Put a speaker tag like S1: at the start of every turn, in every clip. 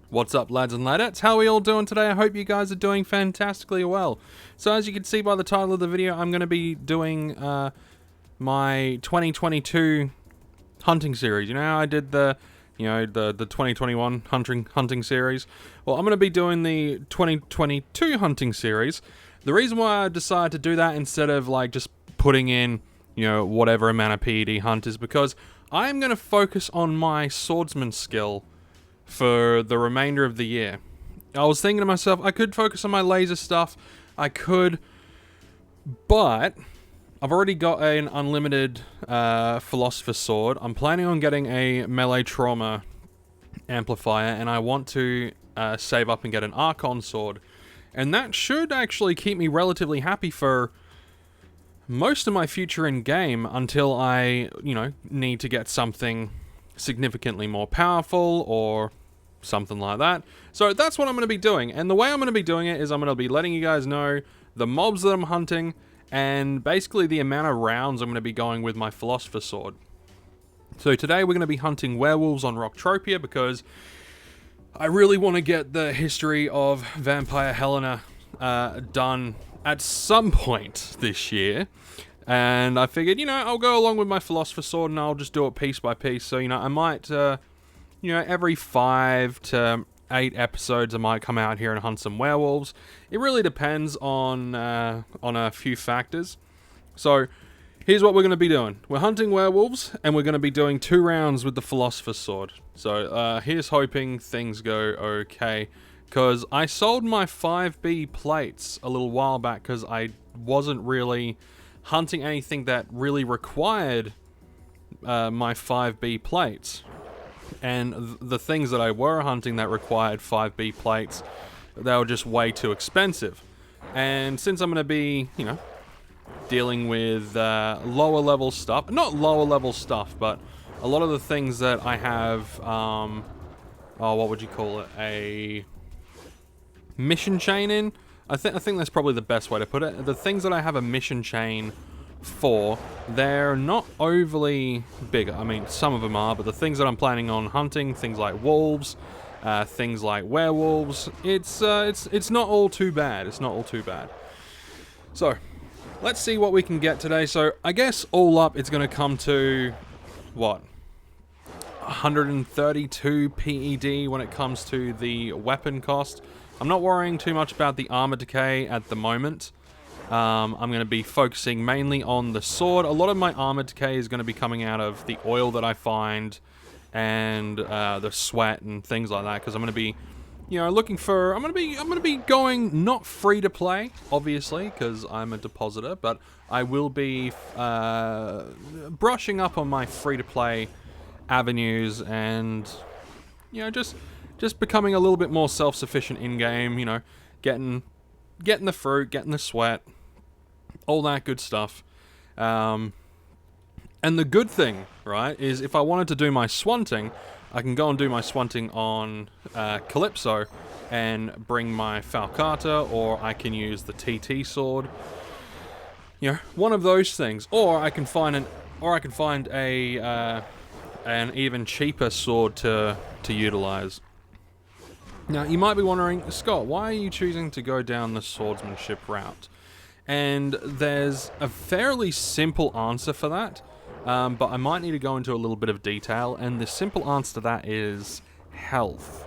S1: What's up, lads and ladettes? How are we all doing today? I hope you guys are doing fantastically well. So as you can see by the title of the video, I'm going to be doing my 2022 hunting series. You know how I did the 2021 hunting series? Well, I'm going to be doing the 2022 hunting series. The reason why I decided to do that instead of like just putting in, whatever amount of PED hunt is because I'm going to focus on my swordsman skill for the remainder of the year. I was thinking to myself, I could focus on my laser stuff, but I've already got an unlimited Philosopher's Sword. I'm planning on getting a melee trauma amplifier, and I want to save up and get an Archon Sword. And that should actually keep me relatively happy for most of my future in-game until I, need to get something significantly more powerful or something like that. So that's what I'm going to be doing, and the way I'm going to be doing it is I'm going to be letting you guys know the mobs that I'm hunting and basically the amount of rounds I'm going to be going with my Philosopher's Sword. So today we're going to be hunting werewolves on Entropia because I really want to get the history of Vampire Helena done at some point this year. And I figured, I'll go along with my Philosopher's Sword and I'll just do it piece by piece. So, I might, every 5 to 8 episodes I might come out here and hunt some werewolves. It really depends on a few factors. So, here's what we're going to be doing. We're hunting werewolves and we're going to be doing 2 rounds with the Philosopher's Sword. So, here's hoping things go okay. Because I sold my 5B plates a little while back because I wasn't really hunting anything that really required my 5B plates. And the things that I were hunting that required 5B plates, they were just way too expensive. And since I'm going to be, dealing with lower level stuff, not lower level stuff, but a lot of the things that I have, what would you call it, a mission chain in? I think that's probably the best way to put it. The things that I have a mission chain for, they're not overly big. I mean, some of them are, but the things that I'm planning on hunting, things like wolves, things like werewolves, it's not all too bad. It's not all too bad. So, let's see what we can get today. So, I guess all up, it's going to come to, 132 PED when it comes to the weapon cost. I'm not worrying too much about the armor decay at the moment. I'm going to be focusing mainly on the sword. A lot of my armor decay is going to be coming out of the oil that I find and the sweat and things like that. Because I'm going to be, looking for. I'm going to be going not free to play, obviously, because I'm a depositor, but I will be brushing up on my free to play avenues and, just becoming a little bit more self-sufficient in-game, getting the fruit, getting the sweat, all that good stuff. And the good thing, right, is if I wanted to do my swanting, I can go and do my swanting on Calypso and bring my Falcata, or I can use the TT sword. One of those things. Or I can find an even cheaper sword to utilize. Now, you might be wondering, Scott, why are you choosing to go down the swordsmanship route? And there's a fairly simple answer for that, but I might need to go into a little bit of detail, and the simple answer to that is health.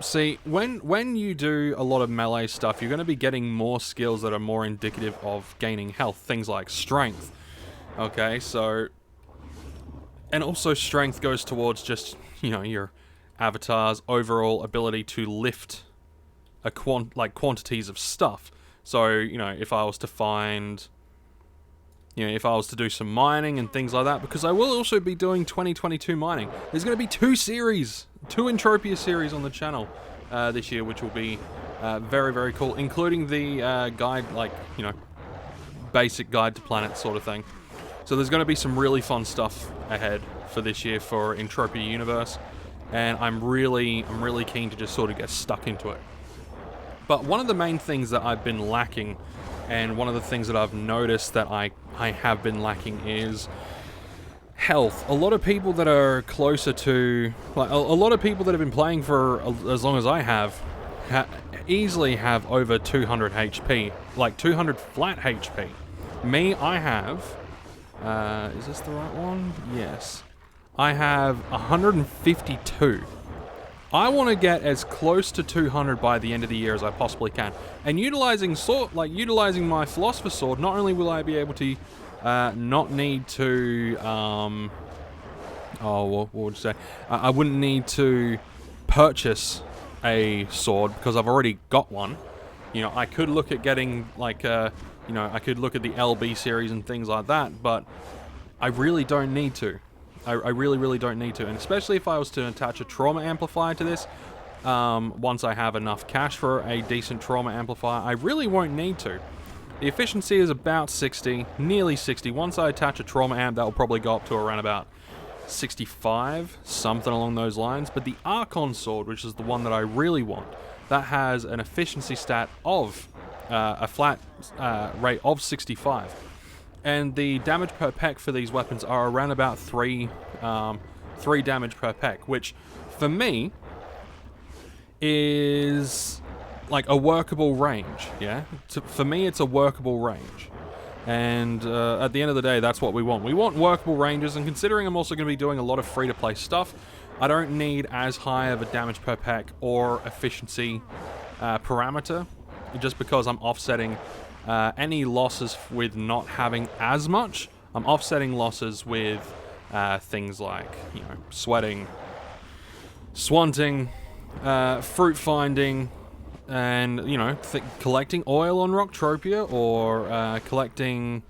S1: See, when you do a lot of melee stuff, you're going to be getting more skills that are more indicative of gaining health, things like strength. Okay, so... And also strength goes towards just, your avatar's overall ability to lift quantities of stuff. So, if I was to find, if I was to do some mining and things like that, because I will also be doing 2022 mining. There's going to be 2 Entropia series on the channel this year, which will be very, very cool, including the guide, basic guide to planet sort of thing. So there's going to be some really fun stuff ahead for this year for Entropia Universe. And I'm really keen to just sort of get stuck into it. But one of the main things that I've been lacking, and one of the things that I've noticed that I have been lacking is health, a lot of people that are closer to, like, a lot of people that have been playing for as long as I have, easily have over 200 HP, like 200 flat HP. Me, I have, is this the right one? Yes. I have 152. I want to get as close to 200 by the end of the year as I possibly can. And utilizing my Philosopher's Sword, not only will I be able to not need to, what would you say? I wouldn't need to purchase a sword because I've already got one. You know, I could look at getting like, I could look at the LB series and things like that, but I really don't need to. I really, really don't need to, and especially if I was to attach a trauma amplifier to this, once I have enough cash for a decent trauma amplifier, I really won't need to. The efficiency is about 60, nearly 60. Once I attach a trauma amp, that will probably go up to around about 65, something along those lines. But the Archon sword, which is the one that I really want, that has an efficiency stat of a flat rate of 65. And the damage per peck for these weapons are around about 3 damage per peck, which for me is like a workable range. Yeah, for me it's a workable range, and at the end of the day, that's what we want. We want workable ranges, and considering I'm also going to be doing a lot of free-to-play stuff, I don't need as high of a damage per peck or efficiency parameter, just because I'm offsetting any losses with not having as much. I'm offsetting losses with things like, sweating, swanting, fruit finding, and, collecting oil on Rocktropia, or collecting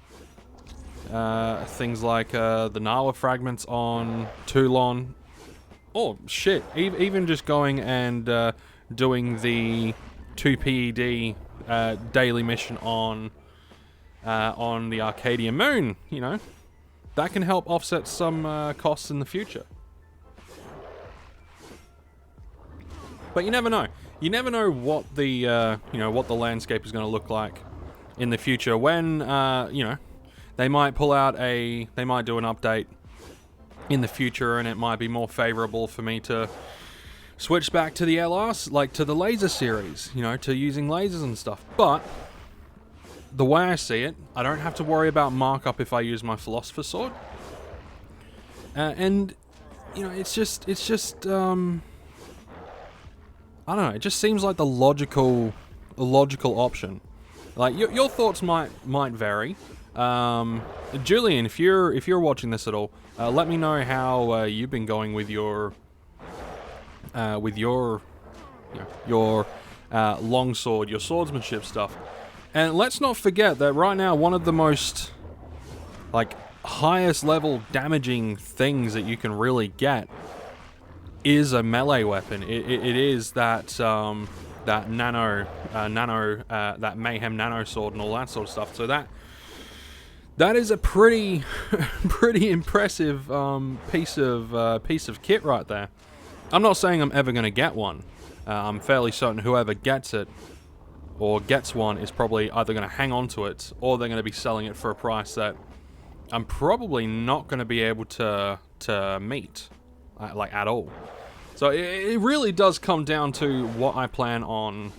S1: things like the Nawa fragments on Toulon. Oh, shit. Even just going and doing the 2 PED daily mission on the Arcadia Moon, that can help offset some costs in the future. But you never know. You never know what the what the landscape is going to look like in the future. When they might do an update in the future, and it might be more favorable for me to switch back to the LRs, like to the laser series, to using lasers and stuff. But the way I see it, I don't have to worry about markup if I use my Philosopher's Sword. And it's just I don't know. It just seems like the logical option. Like your thoughts might vary. Julian, if you're watching this at all, let me know how you've been going with your longsword, your swordsmanship stuff. And let's not forget that right now, one of the most highest level damaging things that you can really get is a melee weapon. It is that that mayhem nano sword and all that sort of stuff. So that is a pretty impressive piece of kit right there. I'm not saying I'm ever going to get one. I'm fairly certain whoever gets it or gets one is probably either going to hang on to it, or they're going to be selling it for a price that I'm probably not going to be able to meet, at all. So it really does come down to what I plan on.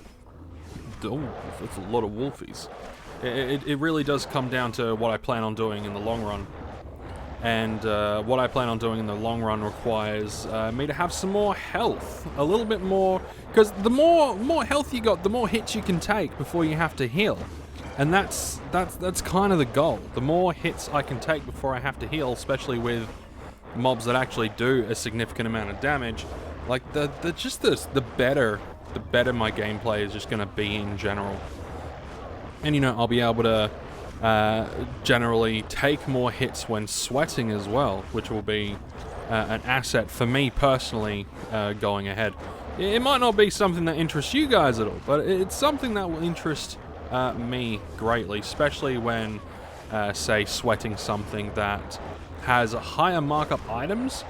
S1: Oh, that's a lot of wolfies. It really does come down to what I plan on doing in the long run. And what I plan on doing in the long run requires me to have some more health, a little bit more, because the more health you got, the more hits you can take before you have to heal, and that's kind of the goal. The more hits I can take before I have to heal, especially with mobs that actually do a significant amount of damage, like the better my gameplay is just going to be in general. And I'll be able to generally take more hits when sweating as well, which will be an asset for me personally going ahead. It might not be something that interests you guys at all, but it's something that will interest me greatly, especially when, say, sweating something that has higher markup items.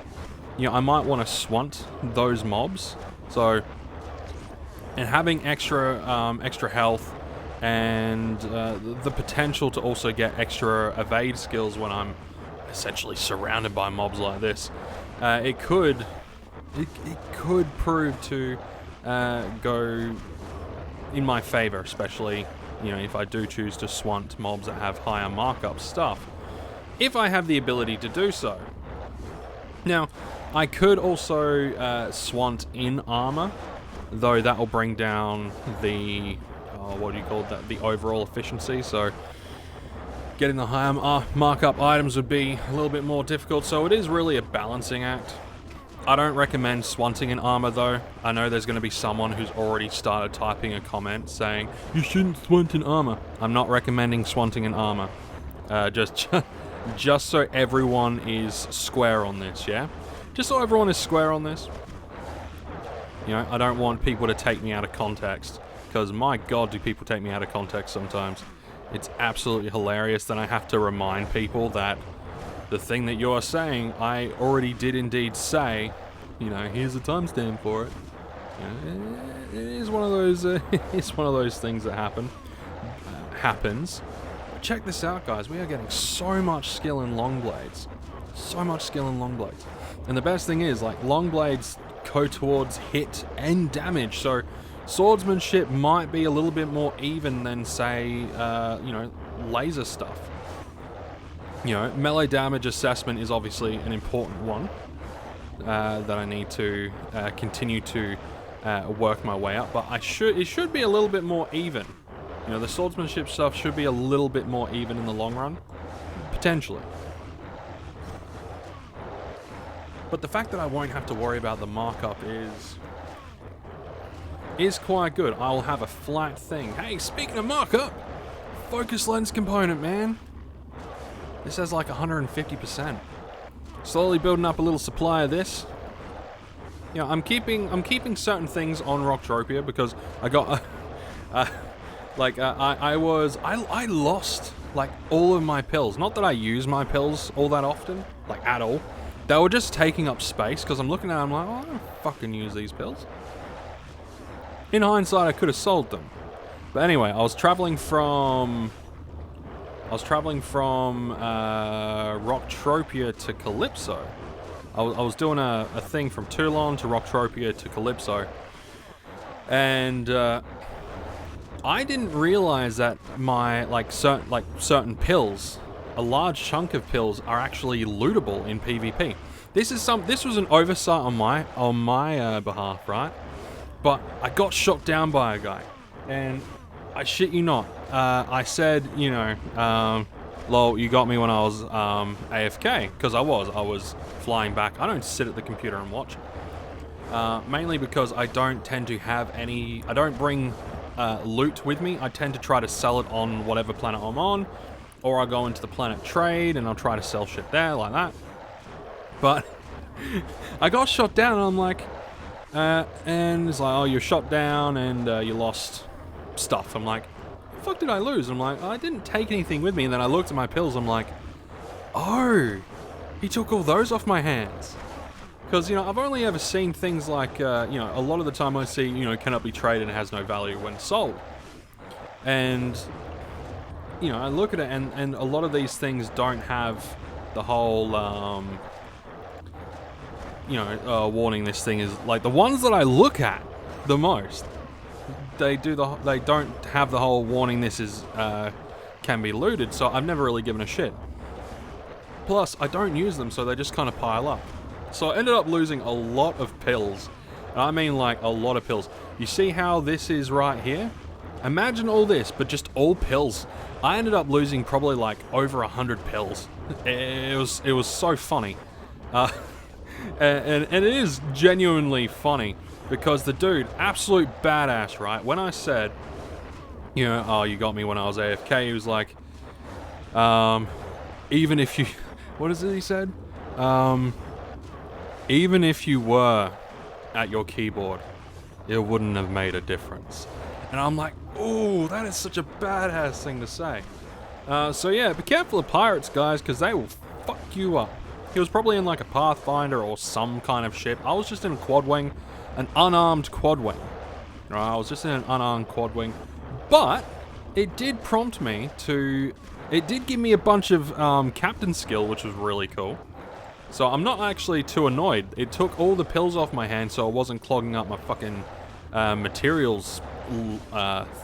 S1: I might want to swant those mobs, and having extra health, and the potential to also get extra evade skills when I'm essentially surrounded by mobs like this, it could prove to go in my favor, especially, you know, if I do choose to swant mobs that have higher markup stuff, if I have the ability to do so. Now, I could also swant in armor, though that will bring down the, what do you call that, the overall efficiency, so getting the higher markup items would be a little bit more difficult, so it is really a balancing act. I don't recommend swanting in armor though. I know there's going to be someone who's already started typing a comment saying, you shouldn't swant in armor. I'm not recommending swanting in armor. Just so everyone is square on this, yeah? Just so everyone is square on this. You know, I don't want people to take me out of context, because my god do people take me out of context sometimes. It's absolutely hilarious that I have to remind people that the thing that you're saying, I already did indeed say. You know, here's a timestamp for it. You know, it is one of those. It's one of those things that happens. But check this out, guys. We are getting so much skill in long blades. So much skill in long blades. And the best thing is, like, long blades go towards hit and damage. So swordsmanship might be a little bit more even than, say, you know, laser stuff. You know, melee damage assessment is obviously an important one that I need to continue to work my way up, but it should be a little bit more even. You know, the swordsmanship stuff should be a little bit more even in the long run, potentially. But the fact that I won't have to worry about the markup is quite good. I'll have a flat thing. Hey, speaking of markup, focus lens component, man. This has like 150%. Slowly building up a little supply of this. You know, I'm keeping certain things on Rocktropia because I got I lost like all of my pills. Not that I use my pills all that often, like at all. They were just taking up space because I'm looking at them like, oh, I don't fucking use these pills. In hindsight, I could have sold them. But anyway, I was traveling from Rocktropia to Calypso. I was doing a thing from Toulon to Rocktropia to Calypso. And I didn't realize that my certain pills, a large chunk of pills, are actually lootable in PvP. This was an oversight on my behalf, right? But I got shot down by a guy, and I shit you not. I said, you know, lol, you got me when I was AFK, because I was flying back. I don't sit at the computer and watch. Mainly because I don't tend to have I don't bring loot with me. I tend to try to sell it on whatever planet I'm on, or I'll go into the planet trade and I'll try to sell shit there like that. But I got shot down and I'm like, and it's like, oh, you're shot down and you lost stuff. I'm like, what the fuck did I lose? I'm like, I didn't take anything with me. And then I looked at my pills. I'm like, oh, he took all those off my hands. Because, you know, I've only ever seen things like, you know, a lot of the time I see, you know, cannot be traded and has no value when sold. And, you know, I look at it and a lot of these things don't have the whole, you know, warning this thing is, like, the ones that I look at the most, they don't have the whole warning this is, can be looted, so I've never really given a shit. Plus, I don't use them, so they just kind of pile up. So I ended up losing a lot of pills. And I mean, like, a lot of pills. You see how this is right here? Imagine all this, but just all pills. I ended up losing probably, like, over 100 pills. It was so funny. And it is genuinely funny, because the dude, absolute badass, right? When I said, you know, oh, you got me when I was AFK, he was like, even if you, what is it he said? Even if you were at your keyboard, it wouldn't have made a difference. And I'm like, ooh, that is such a badass thing to say. So yeah, be careful of pirates, guys, because they will fuck you up. He was probably in like a Pathfinder or some kind of ship. I was just in a quad wing, an unarmed quad wing. Right, I was just in an unarmed quad wing. But it did prompt me to It did give me a bunch of captain skill, which was really cool. So I'm not actually too annoyed. It took all the pills off my hand, so I wasn't clogging up my fucking materials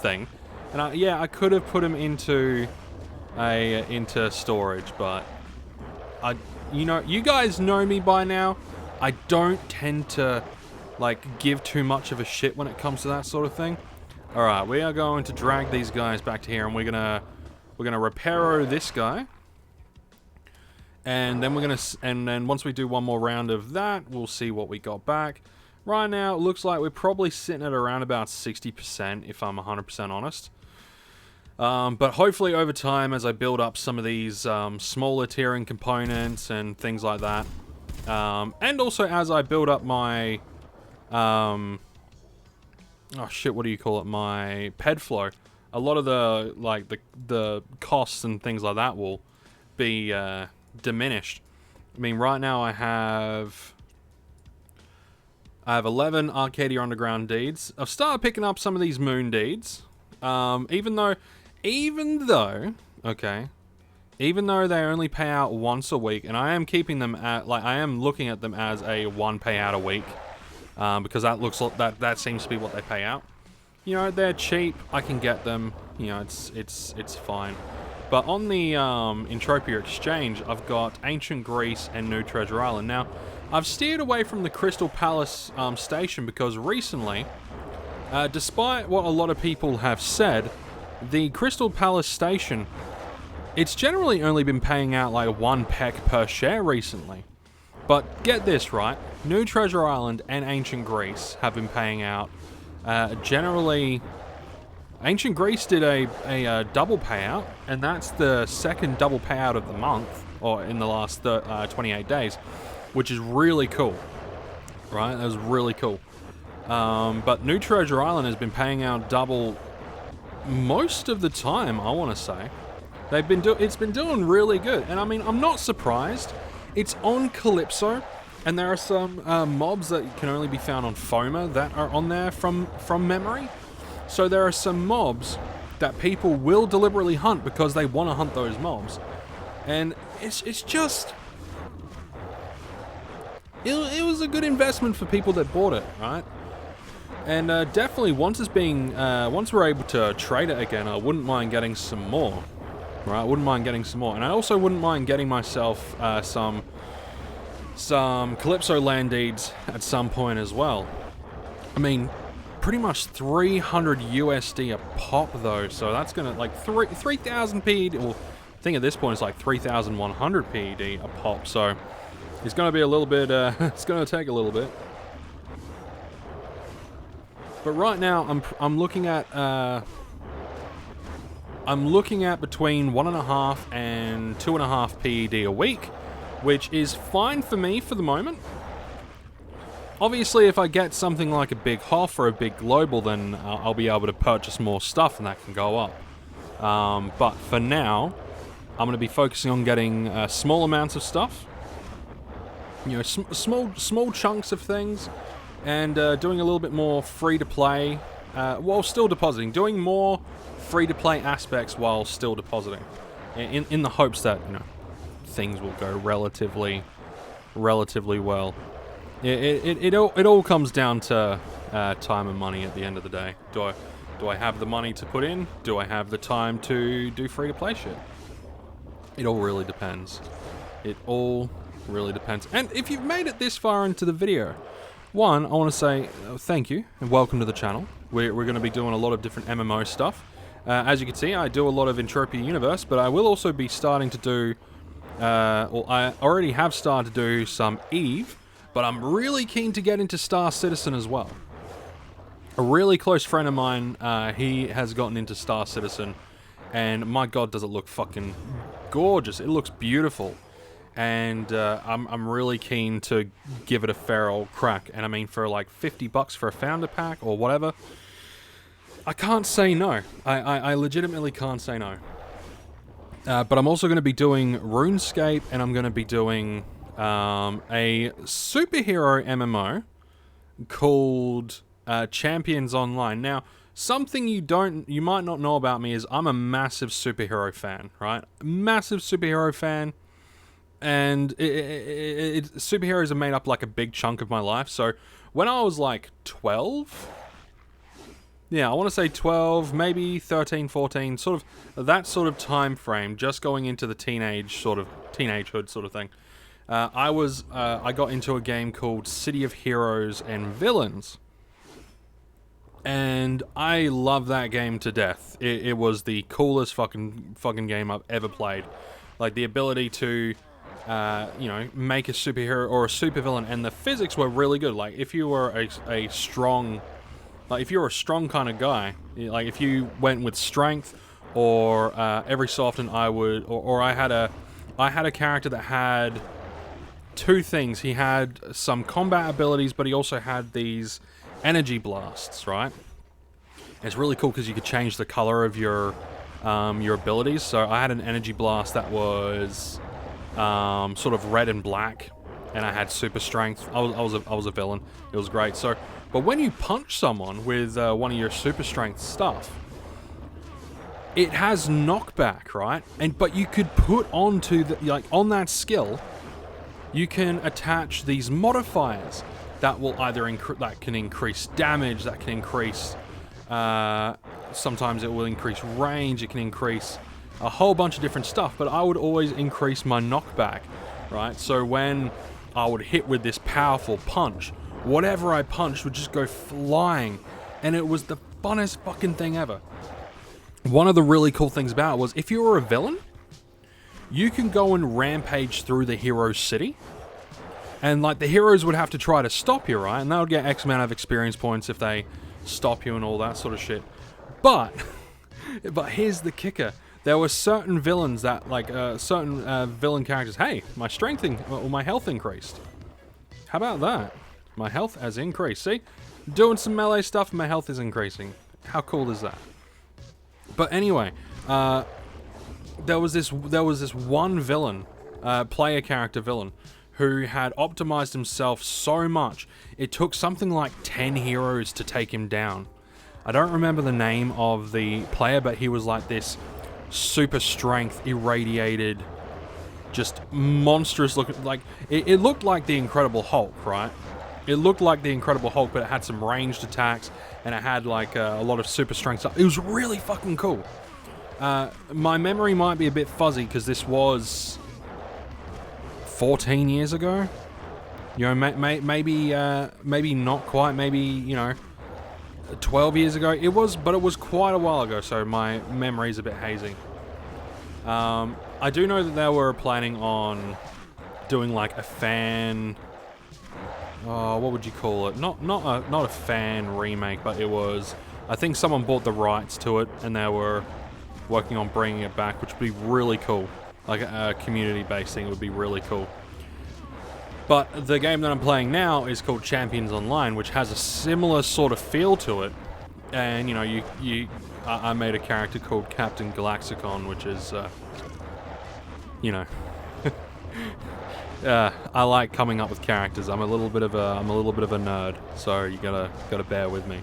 S1: thing. And yeah, I could have put him into storage, but you guys know me by now. I don't tend to like give too much of a shit when it comes to that sort of thing. All right, we are going to drag these guys back to here, and we're gonna reparo this guy. And then then once we do one more round of that, we'll see what we got back. Right now, it looks like we're probably sitting at around about 60%, if I'm 100% honest. But hopefully over time, as I build up some of these smaller tiering components and things like that, and also as I build up my, oh shit, what do you call it? My ped flow. A lot of the costs and things like that will be diminished. I mean, right now I have 11 Arcadia Underground deeds. I've started picking up some of these moon deeds, even though they only pay out once a week, and I am keeping them at, like, I am looking at them as a one payout a week, because that seems to be what they pay out. You know, they're cheap. I can get them. You know, it's fine. But on the Entropia exchange, I've got Ancient Greece and New Treasure Island. Now, I've steered away from the Crystal Palace station because recently, despite what a lot of people have said, the Crystal Palace station, it's generally only been paying out like 1 peck per share recently. But get this right, New Treasure Island and Ancient Greece have been paying out generally. Ancient Greece did a double payout, and that's the second double payout of the month, or in the last 28 days, which is really cool, right? That was really cool. But New Treasure Island has been paying out double most of the time, I want to say. It's been doing really good, and I mean, I'm not surprised. It's on Calypso, and there are some mobs that can only be found on Foma that are on there from memory. So there are some mobs that people will deliberately hunt because they want to hunt those mobs. And it's just... It was a good investment for people that bought it, right? And definitely once we're able to trade it again, I wouldn't mind getting some more. Right? I wouldn't mind getting some more. And I also wouldn't mind getting myself some Calypso land deeds at some point as well. I mean, pretty much 300 USD a pop though, so that's gonna like 3,000 PED, or I think at this point it's like 3,100 PED a pop, so it's gonna be a little bit, it's gonna take a little bit. But right now I'm looking at between 1.5 and 2.5 PED a week, which is fine for me for the moment. Obviously, if I get something like a big HOF or a big global, then I'll be able to purchase more stuff and that can go up. But for now, I'm going to be focusing on getting small amounts of stuff. You know, small chunks of things, and doing a little bit more free-to-play while still depositing. Doing more free-to-play aspects while still depositing. In the hopes that, you know, things will go relatively well. It all comes down to time and money at the end of the day. Do I have the money to put in? Do I have the time to do free-to-play shit? It all really depends. It all really depends. And if you've made it this far into the video, one, I want to say thank you and welcome to the channel. We're going to be doing a lot of different MMO stuff. As you can see, I do a lot of Entropia Universe, but I will also be starting to do, well, I already have started to do some Eve, but I'm really keen to get into Star Citizen as well. A really close friend of mine, he has gotten into Star Citizen, and my god does it look fucking gorgeous. It looks beautiful. And I'm really keen to give it a fair old crack. And I mean, for like $50 for a founder pack or whatever, I can't say no. I legitimately can't say no. But I'm also going to be doing RuneScape, and I'm going to be doing a superhero MMO called Champions Online. Now, something you might not know about me is I'm a massive superhero fan, right? Massive superhero fan. And superheroes have made up like a big chunk of my life. So when I was like 12, yeah, I want to say 12, maybe 13, 14, sort of that sort of time frame, just going into the teenagehood sort of thing. I got into a game called City of Heroes and Villains. And I love that game to death. It was the coolest fucking game I've ever played. Like the ability to make a superhero or a supervillain, and the physics were really good. Like if you were a strong kind of guy, like if you went with strength, or every so often I had a character that had two things. He had some combat abilities, but he also had these energy blasts, right? It's really cool because you could change the color of your abilities. So I had an energy blast that was sort of red and black, and I had super strength. I was a villain. It was great. So, but when you punch someone with one of your super strength stuff, it has knockback, right? But you could put onto on that skill, you can attach these modifiers that will either that can increase damage, that can increase. Sometimes it will increase range. It can increase a whole bunch of different stuff, but I would always increase my knockback, right? So when I would hit with this powerful punch, whatever I punched would just go flying, and it was the funnest fucking thing ever. One of the really cool things about it was if you were a villain, you can go and rampage through the hero's city, and like the heroes would have to try to stop you, right? And they would get X amount of experience points if they stop you and all that sort of shit. But here's the kicker. There were certain villains that, villain characters, hey, my health increased. How about that? My health has increased. See? Doing some melee stuff and my health is increasing. How cool is that? But anyway, there was this one villain, player character villain, who had optimized himself so much, it took something like 10 heroes to take him down. I don't remember the name of the player, but he was like this super strength, irradiated, just monstrous looking, like, it looked like the Incredible Hulk, right? It looked like the Incredible Hulk, but it had some ranged attacks, and it had like a lot of super strength stuff. It was really fucking cool. My memory might be a bit fuzzy, because this was 14 years ago? You know, maybe not quite, maybe, 12 years ago. But it was quite a while ago, so my memory's a bit hazy. I do know that they were planning on doing like a fan... what would you call it? Not a fan remake, but it was... I think someone bought the rights to it, and they were working on bringing it back, which would be really cool. Like a community-based thing would be really cool. But the game that I'm playing now is called Champions Online, which has a similar sort of feel to it. And, I made a character called Captain Galaxicon, which is, I like coming up with characters. I'm a little bit of a nerd, so you gotta bear with me.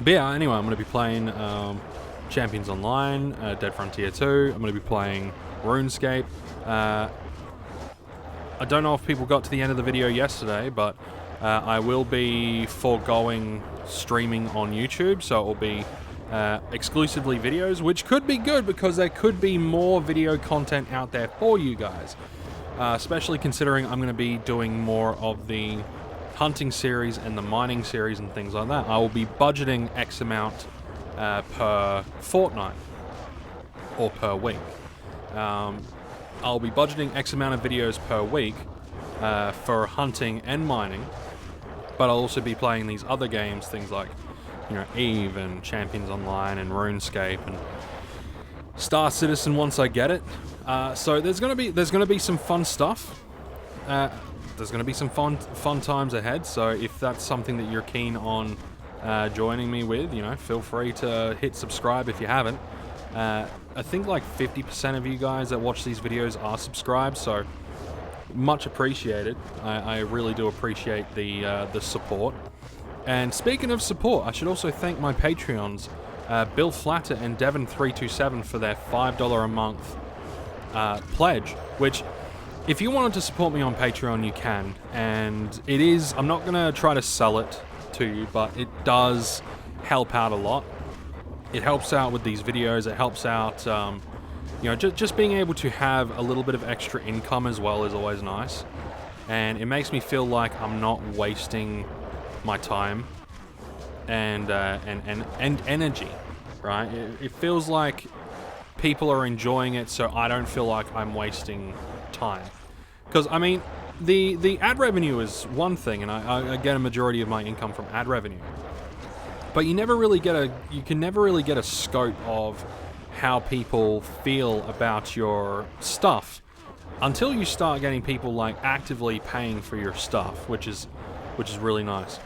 S1: But yeah, anyway, I'm gonna be playing Champions Online, Dead Frontier 2. I'm gonna be playing RuneScape. I don't know if people got to the end of the video yesterday, but I will be foregoing streaming on YouTube, so it will be exclusively videos, which could be good because there could be more video content out there for you guys, especially considering I'm going to be doing more of the hunting series and the mining series and things like that. I will be budgeting X amount per fortnight or per week. I'll be budgeting X amount of videos per week for hunting and mining, but I'll also be playing these other games, things like, Eve and Champions Online and RuneScape and Star Citizen once I get it. So there's gonna be some fun stuff. There's gonna be some fun times ahead. So if that's something that you're keen on joining me with, feel free to hit subscribe if you haven't. I think like 50% of you guys that watch these videos are subscribed, so much appreciated. I really do appreciate the support. And speaking of support, I should also thank my Patreons, Bill Flatter and Devon327 for their $5 a month pledge, which, if you wanted to support me on Patreon, you can. And it is, I'm not going to try to sell it to you, but it does help out a lot. It helps out with these videos, it helps out, you know, just being able to have a little bit of extra income as well is always nice. And it makes me feel like I'm not wasting my time and energy, right? It feels like people are enjoying it, so I don't feel like I'm wasting time. Because, I mean, the ad revenue is one thing, and I get a majority of my income from ad revenue. But you can never really get a scope of how people feel about your stuff until you start getting people like actively paying for your stuff, which is really nice.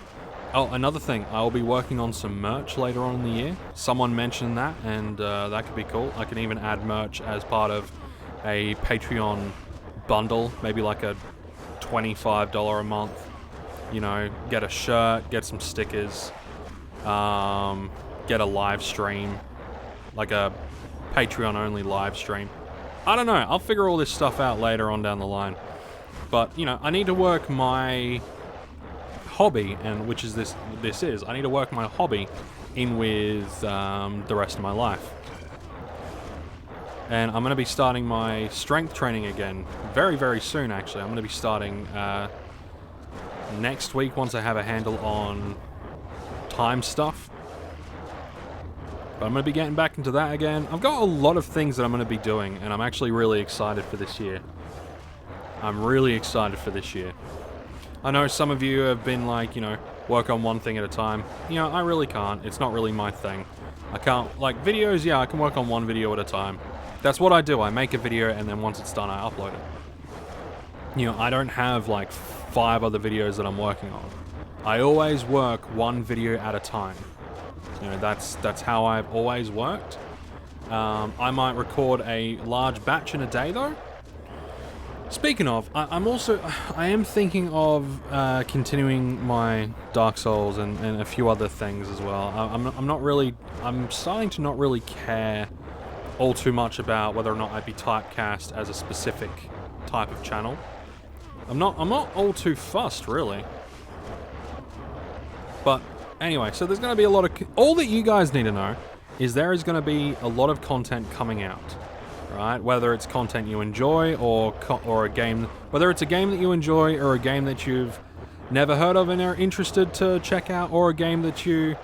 S1: Oh, another thing, I'll be working on some merch later on in the year. Someone mentioned that, and that could be cool. I can even add merch as part of a Patreon bundle, maybe like a $25 a month. You know, get a shirt, get some stickers, get a live stream, like a Patreon-only live stream. I don't know, I'll figure all this stuff out later on down the line. But, you know, I need to work my hobby, and which is this is. I need to work my hobby in with the rest of my life. And I'm going to be starting my strength training again very, very soon, actually. I'm going to be starting next week once I have a handle on time stuff. But I'm going to be getting back into that again. I've got a lot of things that I'm going to be doing, and I'm actually really excited for this year. I'm really excited for this year. I know some of you have been like, you know, work on one thing at a time. You know, I really can't. It's not really my thing. I can't, like, videos, yeah, I can work on one video at a time. That's what I do. I make a video, and then once it's done, I upload it. You know, I don't have, like, 5 other videos that I'm working on. I always work one video at a time. You know, that's how I've always worked. I might record a large batch in a day, though. Speaking of, I am thinking of continuing my Dark Souls and a few other things as well. I'm starting to not really care all too much about whether or not I'd be typecast as a specific type of channel. I'm not all too fussed, really. But anyway, so there's going to be a lot of... all that you guys need to know is there is going to be a lot of content coming out. Right? Whether it's content you enjoy or a game, whether it's a game that you enjoy or a game that you've never heard of and are interested to check out, or a game that you,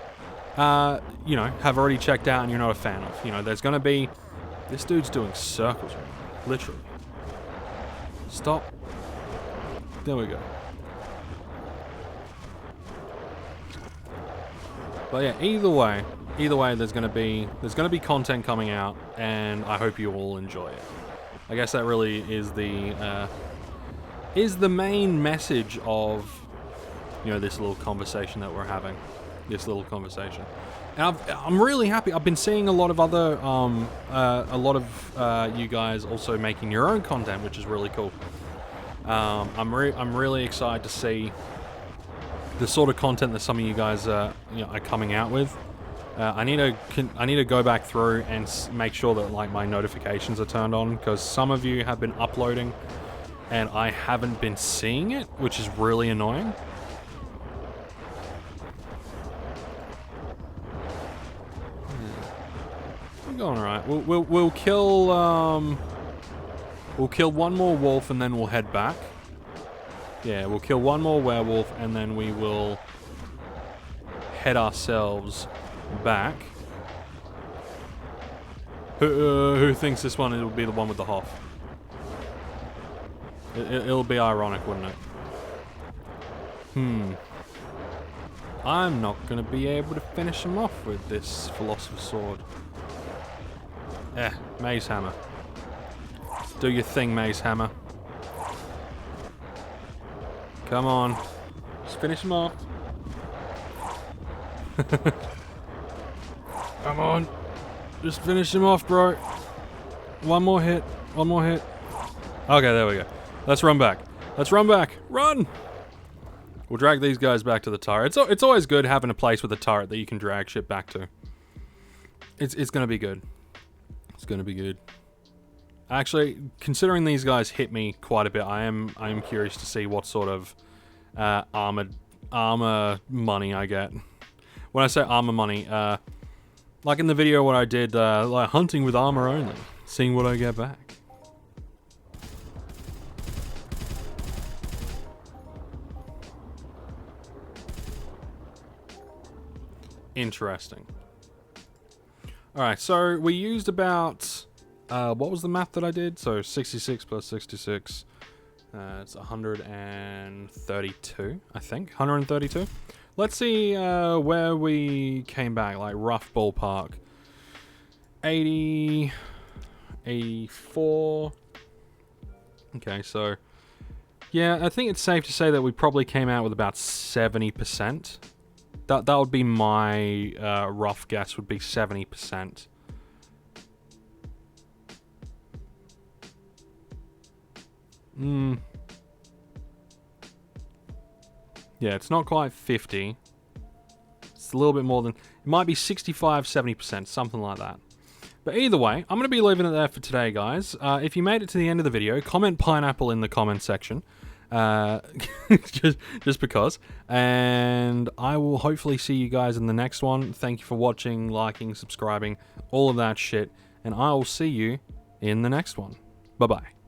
S1: you know, have already checked out and you're not a fan of. You know, there's going to be... this dude's doing circles right now, literally. Stop. There we go. But yeah, either way, there's gonna be content coming out, and I hope you all enjoy it. I guess that really is the main message of, you know, this little conversation that we're having. This little conversation, and I'm really happy. I've been seeing a lot of other you guys also making your own content, which is really cool. I'm really excited to see the sort of content that some of you guys are coming out with. I need to go back through and make sure that like my notifications are turned on, because some of you have been uploading and I haven't been seeing it, which is really annoying. We're going alright. We'll kill one more wolf and then we'll head back. Yeah, we'll kill one more werewolf and then we will head ourselves back. Who thinks this one will be the one with the Hoff? It'll be ironic, wouldn't it? I'm not going to be able to finish him off with this Philosopher's Sword. Maze Hammer. Do your thing, Maze Hammer. Come on. Just finish him off. Come on. Just finish him off, bro. One more hit. One more hit. Okay, there we go. Let's run back. Let's run back. Run! We'll drag these guys back to the turret. It's always good having a place with a turret that you can drag shit back to. It's gonna be good. It's gonna be good. Actually, considering these guys hit me quite a bit, I am curious to see what sort of armor money I get. When I say armor money, like in the video what I did, like hunting with armor only, seeing what I get back. Interesting. Alright, so we used about, what was the math that I did? So 66 plus 66, it's 132, I think. 132. Let's see where we came back, like rough ballpark. 80, 84. Okay, so yeah, I think it's safe to say that we probably came out with about 70%. That would be my rough guess, would be 70%. Yeah, it's not quite 50. It's a little bit more than... It might be 65, 70%, something like that. But either way, I'm going to be leaving it there for today, guys. If you made it to the end of the video, comment pineapple in the comment section. Just because. And I will hopefully see you guys in the next one. Thank you for watching, liking, subscribing, all of that shit. And I will see you in the next one. Bye-bye.